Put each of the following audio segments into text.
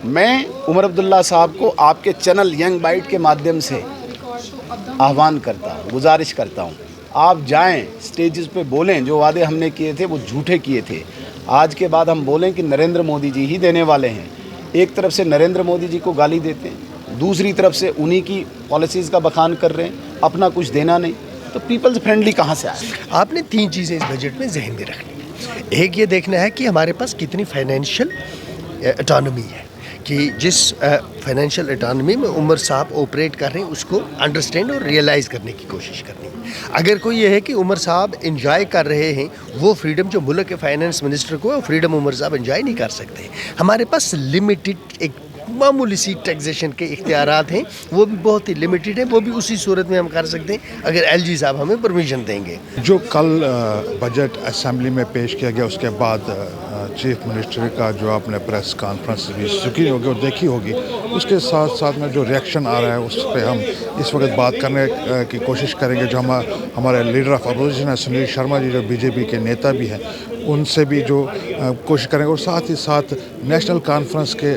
میں عمر عبداللہ صاحب کو آپ کے چینل ینگ بائٹ کے مادھیم سے آہوان کرتا ہوں، گزارش کرتا ہوں، آپ جائیں اسٹیجز پہ بولیں، جو وعدے ہم نے کیے تھے وہ جھوٹے کیے تھے۔ آج کے بعد ہم بولیں کہ نریندر مودی جی ہی دینے والے ہیں۔ ایک طرف سے نریندر مودی جی کو گالی دیتے ہیں، دوسری طرف سے انہی کی پالیسیز کا بخان کر رہے ہیں، اپنا کچھ دینا نہیں، تو پیپلز فرینڈلی کہاں سے آئے؟ آپ نے 3 چیزیں اس بجٹ میں ذہن میں رکھنی ہے۔ ایک یہ دیکھنا ہے کہ ہمارے پاس کتنی فائنینشیل اٹانومی ہے، کہ جس فائنینشیل اٹانومی میں عمر صاحب آپریٹ کر رہے ہیں اس کو انڈرسٹینڈ اور ریئلائز کرنے کی کوشش کرنی ہے۔ اگر کوئی یہ ہے کہ عمر صاحب انجوائے کر رہے ہیں وہ فریڈم جو ملک کے فائنینس منسٹر کو ہے، وہ فریڈم عمر صاحب انجوائے نہیں کر سکتے۔ ہمارے پاس لمیٹڈ ایک معمولی سی ٹیکسیشن کے اختیارات ہیں، وہ بھی بہت ہی لمیٹڈ ہیں، وہ بھی اسی صورت میں ہم کر سکتے ہیں اگر ایل جی صاحب ہمیں پرمیشن دیں گے۔ جو کل بجٹ اسمبلی میں پیش کیا گیا، اس کے بعد چیف منسٹر کا جو آپ نے پریس کانفرنس بھی سنی ہوگی اور دیکھی ہوگی، اس کے ساتھ ساتھ میں جو ریئیکشن آ رہا ہے اس پہ ہم اس وقت بات کرنے کی کوشش کریں گے۔ جو ہمارے لیڈر آف اپوزیشن ہیں سنیل شرما جی، جو بی جے پی کے نیتا بھی ہیں، ان سے بھی جو کوشش کریں گے، اور ساتھ ہی ساتھ نیشنل کانفرنس کے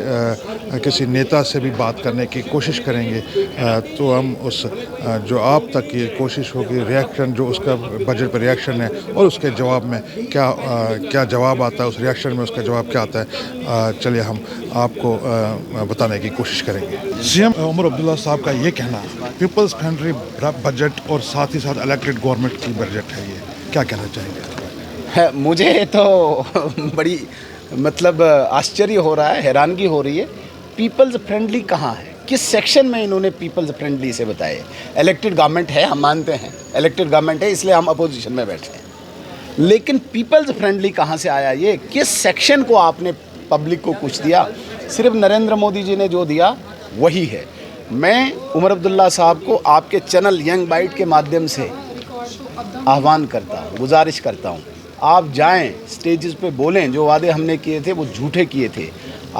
کسی نیتا سے بھی بات کرنے کی کوشش کریں گے۔ تو ہم اس جو آپ تک یہ کوشش ہوگی ریئیکشن، جو اس کا بجٹ پر ریئیکشن ہے اور اس کے جواب میں کیا جواب آتا ہے، اس ریئیکشن میں اس کا جواب کیا آتا ہے، چلیے ہم آپ کو بتانے کی کوشش کریں گے۔ سی ایم عمر عبداللہ صاحب کا یہ کہنا پیپلز فرینڈلی بجٹ اور ساتھ ہی ساتھ الیکٹڈ گورنمنٹ کی بجٹ ہے، یہ کیا کہنا چاہیں گے؟ مجھے تو بڑی آشچریہ ہو رہا ہے، حیرانگی ہو رہی ہے۔ پیپلز فرینڈلی کہاں ہے؟ کس سیکشن میں انہوں نے پیپلز فرینڈلی سے بتائے؟ الیکٹڈ گورنمنٹ ہے، ہم مانتے ہیں الیکٹڈ گورنمنٹ ہے، اس لیے ہم اپوزیشن میں بیٹھے ہیں، لیکن پیپلز فرینڈلی کہاں سے آیا؟ یہ کس سیکشن کو آپ نے پبلک کو کچھ دیا؟ صرف نریندر مودی جی نے جو دیا وہی ہے۔ میں عمر عبداللہ صاحب کو آپ کے چینل ینگ بائٹ کے مادھیم سے آہوان کرتا ہوں، گزارش کرتا ہوں، آپ جائیں اسٹیجز پہ بولیں، جو وعدے ہم نے کیے تھے وہ جھوٹے کیے تھے۔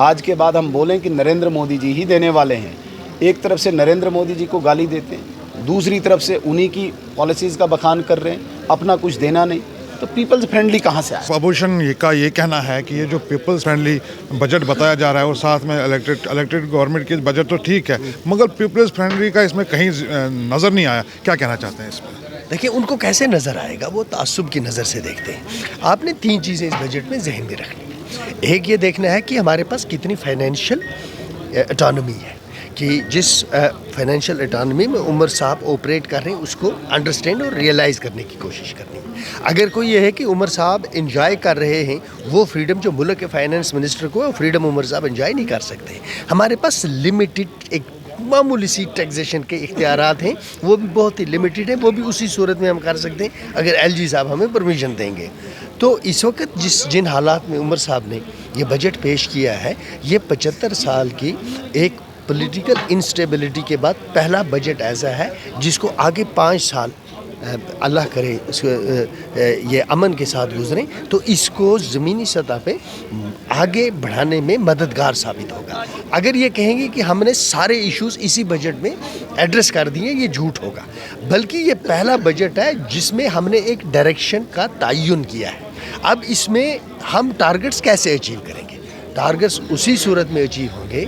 آج کے بعد ہم بولیں کہ نریندر مودی جی ہی دینے والے ہیں۔ ایک طرف سے نریندر مودی جی کو گالی دیتے ہیں، دوسری طرف سے انہی کی پالیسیز کا بخان کر رہے ہیں، اپنا کچھ دینا نہیں، تو پیپلز فرینڈلی کہاں سے آئے؟ اپوزیشن کا یہ کہنا ہے کہ یہ جو پیپلز فرینڈلی بجٹ بتایا جا رہا ہے اور ساتھ میں الیکٹڈ گورنمنٹ کی بجٹ تو ٹھیک ہے، مگر پیپلز فرینڈلی کا اس میں کہیں نظر نہیں آیا، کیا کہنا چاہتے ہیں اس میں؟ دیکھیں ان کو کیسے نظر آئے گا، وہ تعصب کی نظر سے دیکھتے ہیں۔ آپ نے 3 چیزیں اس بجٹ میں ذہن میں رکھنی ہے۔ ایک یہ دیکھنا ہے کہ ہمارے پاس کتنی فائنینشیل اٹانومی ہے، کہ جس فائنینشیل اٹانومی میں عمر صاحب آپریٹ کر رہے ہیں اس کو انڈرسٹینڈ اور ریئلائز کرنے کی کوشش کرنی ہے۔ اگر کوئی یہ ہے کہ عمر صاحب انجوائے کر رہے ہیں وہ فریڈم جو ملک کے فائنینس منسٹر کو ہے، وہ فریڈم عمر صاحب انجوائے نہیں کر سکتے۔ ہمارے پاس لمیٹڈ ایک معمولی سی ٹیکسیشن کے اختیارات ہیں، وہ بھی بہت ہی لمیٹڈ ہیں، وہ بھی اسی صورت میں ہم کر سکتے ہیں اگر ایل جی صاحب ہمیں پرمیشن دیں گے۔ تو اس وقت جن حالات میں عمر صاحب نے یہ بجٹ پیش کیا ہے، یہ 75 سال کی ایک پولیٹیکل انسٹیبلٹی کے بعد پہلا بجٹ ایسا ہے جس کو آگے 5 سال اللہ کرے یہ امن کے ساتھ گزریں، تو اس کو زمینی سطح پہ آگے بڑھانے میں مددگار ثابت ہوگا۔ اگر یہ کہیں گے کہ ہم نے سارے ایشوز اسی بجٹ میں ایڈریس کر دیے، یہ جھوٹ ہوگا، بلکہ یہ پہلا بجٹ ہے جس میں ہم نے ایک ڈائریکشن کا تعین کیا ہے۔ اب اس میں ہم ٹارگٹس کیسے اچیو کریں گے؟ ٹارگٹس اسی صورت میں اچیو ہوں گے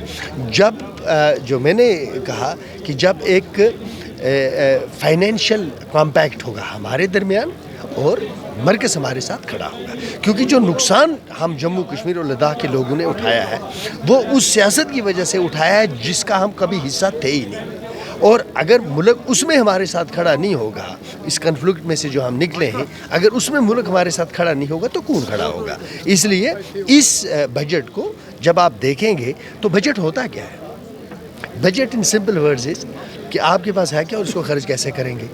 جب جو میں نے کہا کہ جب ایک فائنینشیل کمپیکٹ ہوگا ہمارے درمیان اور مرکز ہمارے ساتھ کھڑا ہوگا، کیونکہ جو نقصان ہم جموں کشمیر اور لداخ کے لوگوں نے اٹھایا ہے وہ اس سیاست کی وجہ سے اٹھایا ہے جس کا ہم کبھی حصہ تھے ہی نہیں، اور اگر ملک اس میں ہمارے ساتھ کھڑا نہیں ہوگا، اس کنفلکٹ میں سے جو ہم نکلے ہیں، اگر اس میں ملک ہمارے ساتھ کھڑا نہیں ہوگا تو کون کھڑا ہوگا؟ اس لیے اس بجٹ کو جب آپ دیکھیں گے تو بجٹ ہوتا کیا ہے؟ بجٹ ان سمپل ورڈز از کہ آپ کے پاس ہے کیا اور اس کو خرچ کیسے کریں گے۔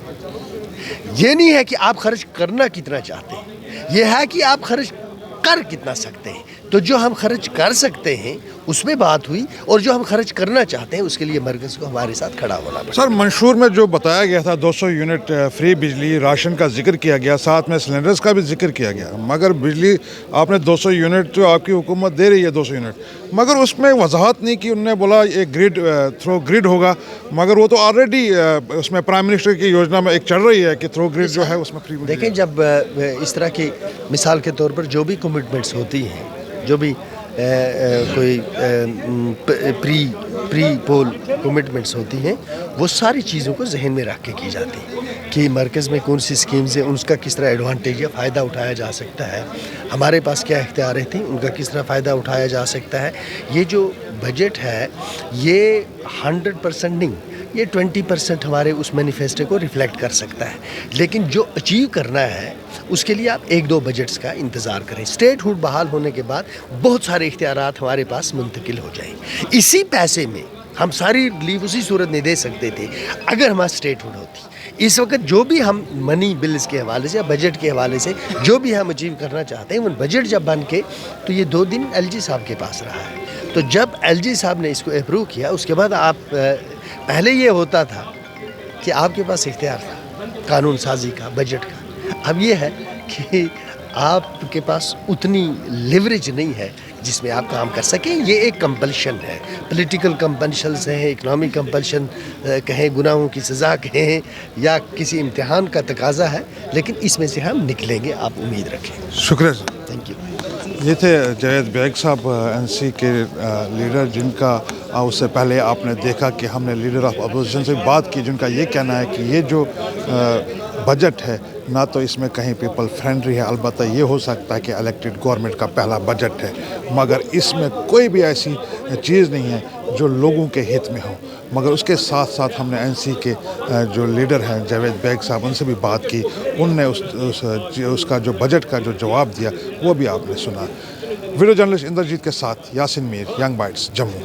یہ نہیں ہے کہ آپ خرچ کرنا کتنا چاہتے ہیں، یہ ہے کہ آپ خرچ کر کتنا سکتے ہیں۔ تو جو ہم خرچ کر سکتے ہیں اس میں بات ہوئی، اور جو ہم خرچ کرنا چاہتے ہیں اس کے لیے مرکز کو ہمارے ساتھ کھڑا ہونا پڑے۔ سر، منشور میں جو بتایا گیا تھا 200 یونٹ فری بجلی راشن کا ذکر کیا گیا، ساتھ میں سلنڈرز کا بھی ذکر کیا گیا، مگر بجلی آپ نے 200 یونٹ جو آپ کی حکومت دے رہی ہے 200 یونٹ، مگر اس میں وضاحت نہیں کی۔ انہوں نے بولا ایک گریڈ تھرو گریڈ ہوگا، مگر وہ تو آلریڈی اس میں پرائم منسٹر کی یوجنا میں ایک چل رہی ہے کہ تھرو گریڈ جو ہے اس میں فری دیکھیں، جب اس طرح کی مثال کے طور پر جو بھی کمٹمنٹس ہوتی ہیں، جو بھی کوئی پری پول کمٹمنٹس ہوتی ہیں، وہ ساری چیزوں کو ذہن میں رکھ کے کی جاتی ہیں کہ مرکز میں کون سی اسکیمز ہیں، اس کا کس طرح ایڈوانٹیج یا فائدہ اٹھایا جا سکتا ہے، ہمارے پاس کیا اختیارات ہیں، ان کا کس طرح فائدہ اٹھایا جا سکتا ہے. یہ جو بجٹ ہے یہ 100% نہیں، یہ 20% ہمارے اس مینیفیسٹو کو ریفلیکٹ کر سکتا ہے، لیکن جو اچیو کرنا ہے اس کے لیے آپ 1-2 بجٹس کا انتظار کریں. اسٹیٹ ہوڈ بحال ہونے کے بعد بہت سارے اختیارات ہمارے پاس منتقل ہو جائیں. اسی پیسے میں ہم ساری ریلیف اسی صورت میں دے سکتے تھے اگر ہمارا اسٹیٹ ہوڈ ہوتی. اس وقت جو بھی ہم منی بلز کے حوالے سے یا بجٹ کے حوالے سے جو بھی ہم اچیو کرنا چاہتے ہیں، وہ بجٹ جب بن کے تو یہ 2 دن ایل جی صاحب کے پاس رہا ہے. تو جب ایل جی صاحب نے اس کو اپروو کیا، اس کے بعد آپ پہلے یہ ہوتا تھا کہ آپ کے پاس اختیار تھا قانون سازی کا، بجٹ کا. اب یہ ہے کہ آپ کے پاس اتنی لیوریج نہیں ہے جس میں آپ کام کر سکیں. یہ ایک کمپلشن ہے، پولیٹیکل کمپلشنز ہیں، اکنامک کمپلشن کہیں، گناہوں کی سزا کہیں، یا کسی امتحان کا تقاضا ہے، لیکن اس میں سے ہم نکلیں گے، آپ امید رکھیں. شکریہ سر. Thank you. یہ تھے جاوید بیگ صاحب، این سی کے لیڈر، جن کا اس سے پہلے آپ نے دیکھا کہ ہم نے لیڈر آف اپوزیشن سے بات کی، جن کا یہ کہنا ہے کہ یہ جو بجٹ ہے نہ تو اس میں کہیں پیپل فرینڈلی ہے. البتہ یہ ہو سکتا ہے کہ الیکٹڈ گورنمنٹ کا پہلا بجٹ ہے، مگر اس میں کوئی بھی ایسی چیز نہیں ہے جو لوگوں کے ہت میں ہو. مگر اس کے ساتھ ساتھ ہم نے این سی کے جو لیڈر ہیں جاوید بیگ صاحب، ان سے بھی بات کی. ان نے اس کا جو بجٹ کا جو جواب دیا وہ بھی آپ نے سنا. ویڈیو جرنلسٹ اندرجیت کے ساتھ یاسین میر، ینگ بائٹس، جموں.